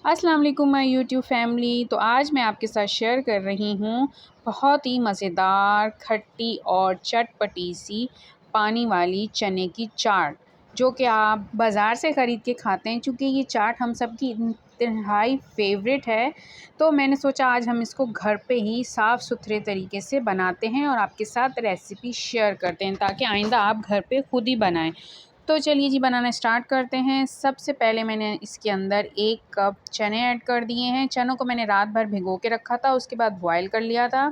अस्सलाम वालेकुम my YouTube family. तो आज मैं आपके साथ शेयर कर रही हूँ बहुत ही मज़ेदार खट्टी और चटपटी सी पानी वाली चने की चाट, जो कि आप बाज़ार से ख़रीद के खाते हैं। चूँकि ये चाट हम सब की इंतहाई फेवरेट है, तो मैंने सोचा आज हम इसको घर पे ही साफ़ सुथरे तरीके से बनाते हैं और आपके साथ रेसिपी शेयर करते हैं, ताकि आइंदा आप घर पे खुद ही बनाएं। तो चलिए जी, बनाना स्टार्ट करते हैं। सबसे पहले मैंने इसके अंदर 1 कप चने ऐड कर दिए हैं। चनों को मैंने रात भर भिगो के रखा था, उसके बाद बॉयल कर लिया था।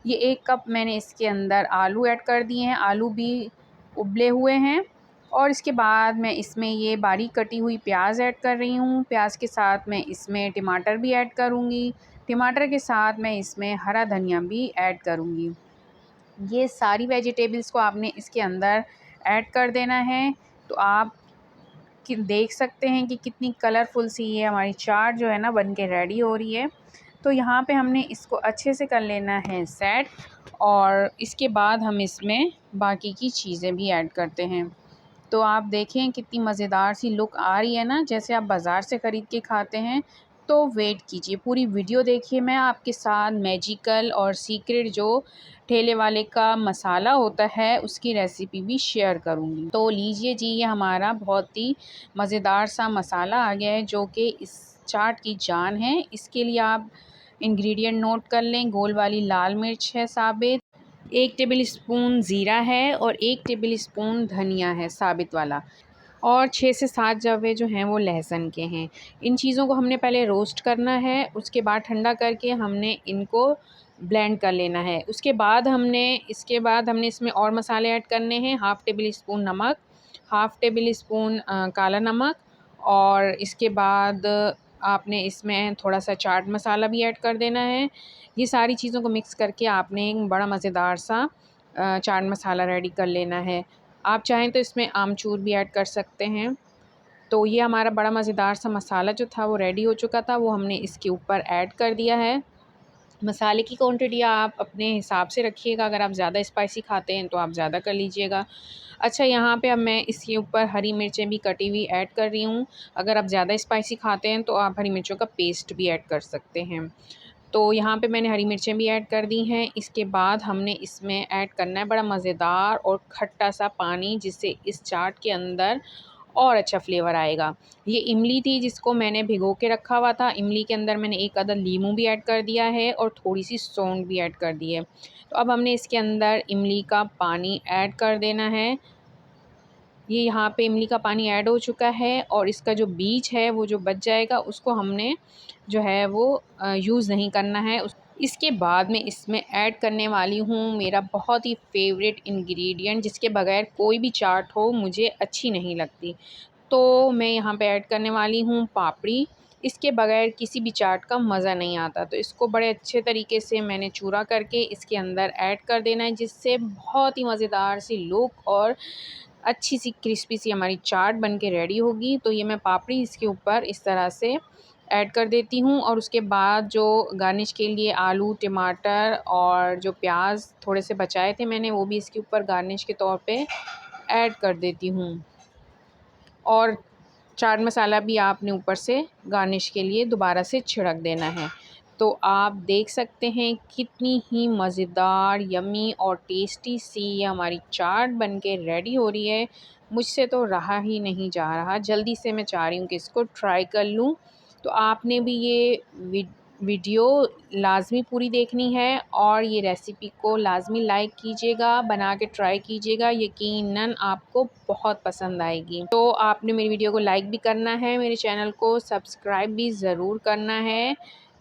ये 1 कप मैंने इसके अंदर आलू ऐड कर दिए हैं, आलू भी उबले हुए हैं। और इसके बाद मैं इसमें ये बारीक कटी हुई प्याज ऐड कर रही हूँ। प्याज के साथ मैं इसमें टमाटर भी ऐड करूँगी। टमाटर के साथ मैं इसमें हरा धनिया भी ऐड करूँगी। ये सारी वेजिटेबल्स को आपने इसके अंदर ऐड कर देना है। तो आप कि देख सकते हैं कि कितनी कलरफुल सी ये हमारी चाट जो है ना बन के रेडी हो रही है। तो यहाँ पे हमने इसको अच्छे से कर लेना है सेट, और इसके बाद हम इसमें बाकी की चीज़ें भी ऐड करते हैं। तो आप देखें कितनी मज़ेदार सी लुक आ रही है ना, जैसे आप बाज़ार से ख़रीद के खाते हैं। तो वेट कीजिए, पूरी वीडियो देखिए। मैं आपके साथ मैजिकल और सीक्रेट जो ठेले वाले का मसाला होता है उसकी रेसिपी भी शेयर करूंगी। तो लीजिए जी, ये हमारा बहुत ही मज़ेदार सा मसाला आ गया है, जो कि इस चाट की जान है। इसके लिए आप इंग्रेडिएंट नोट कर लें। गोल वाली लाल मिर्च है साबित, 1 टेबल स्पून ज़ीरा है और 1 टेबल स्पून धनिया है साबित वाला, और 6 से 7 जवे जो हैं वो लहसुन के हैं। इन चीज़ों को हमने पहले रोस्ट करना है, उसके बाद ठंडा करके हमने इनको ब्लेंड कर लेना है। इसके बाद हमने इसमें और मसाले ऐड करने हैं। हाफ़ टेबल स्पून नमक, हाफ़ टेबल स्पून काला नमक, और इसके बाद आपने इसमें थोड़ा-सा चाट मसाला भी ऐड कर देना है। ये सारी चीज़ों को मिक्स करके आपने एक बड़ा मज़ेदार सा चाट मसाला रेडी कर लेना है। आप चाहें तो इसमें आमचूर भी ऐड कर सकते हैं। तो ये हमारा बड़ा मज़ेदार सा मसाला जो था वो रेडी हो चुका था, वो हमने इसके ऊपर ऐड कर दिया है। मसाले की क्वांटिटी आप अपने हिसाब से रखिएगा। अगर आप ज़्यादा स्पाइसी खाते हैं तो आप ज़्यादा कर लीजिएगा। अच्छा, यहाँ पे अब मैं इसके ऊपर हरी मिर्चें भी कटी हुई ऐड कर रही हूँ। अगर आप ज़्यादा स्पाइसी खाते हैं तो आप हरी मिर्चों का पेस्ट भी ऐड कर सकते हैं। तो यहाँ पे मैंने हरी मिर्चें भी ऐड कर दी हैं। इसके बाद हमने इसमें ऐड करना है बड़ा मज़ेदार और खट्टा सा पानी, जिससे इस चाट के अंदर और अच्छा फ्लेवर आएगा। ये इमली थी जिसको मैंने भिगो के रखा हुआ था। इमली के अंदर मैंने 1 अदद लीमू भी ऐड कर दिया है और थोड़ी-सी सौंठ भी ऐड कर दी है। तो अब हमने इसके अंदर इमली का पानी ऐड कर देना है। ये यहाँ पे इमली का पानी ऐड हो चुका है, और इसका जो बीज है वो जो बच जाएगा उसको हमने जो है वो यूज़ नहीं करना है। इसके बाद मैं इसमें ऐड करने वाली हूँ मेरा बहुत ही फेवरेट इंग्रेडिएंट, जिसके बगैर कोई भी चाट हो मुझे अच्छी नहीं लगती। तो मैं यहाँ पे ऐड करने वाली हूँ पापड़ी। इसके बगैर किसी भी चाट का मज़ा नहीं आता। तो इसको बड़े अच्छे तरीके से मैंने चूरा करके इसके अंदर ऐड कर देना है, जिससे बहुत ही मज़ेदार सी लुक और अच्छी सी क्रिस्पी सी हमारी चाट बन के रेडी होगी। तो ये मैं पापड़ी इसके ऊपर इस तरह से ऐड कर देती हूँ, और उसके बाद जो गार्निश के लिए आलू, टमाटर और जो प्याज थोड़े से बचाए थे मैंने, वो भी इसके ऊपर गार्निश के तौर पे ऐड कर देती हूँ। और चाट मसाला भी आपने ऊपर से गार्निश के लिए दोबारा से छिड़क देना है। तो आप देख सकते हैं कितनी ही मज़ेदार, यम्मी और टेस्टी सी ये हमारी चाट बन के रेडी हो रही है। मुझसे तो रहा ही नहीं जा रहा, जल्दी से मैं चाह रही हूँ कि इसको ट्राई कर लूँ। तो आपने भी ये वीडियो लाज़मी पूरी देखनी है, और ये रेसिपी को लाज़मी लाइक कीजिएगा, बना के ट्राई कीजिएगा। यकीनन आपको बहुत पसंद आएगी। तो आपने मेरी वीडियो को लाइक भी करना है, मेरे चैनल को सब्सक्राइब भी ज़रूर करना है,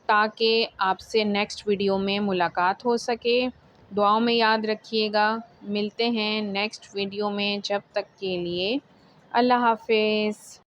ताकि आपसे नेक्स्ट वीडियो में मुलाकात हो सके। दुआओं में याद रखिएगा। मिलते हैं नेक्स्ट वीडियो में, जब तक के लिए अल्लाह हाफ़िज़।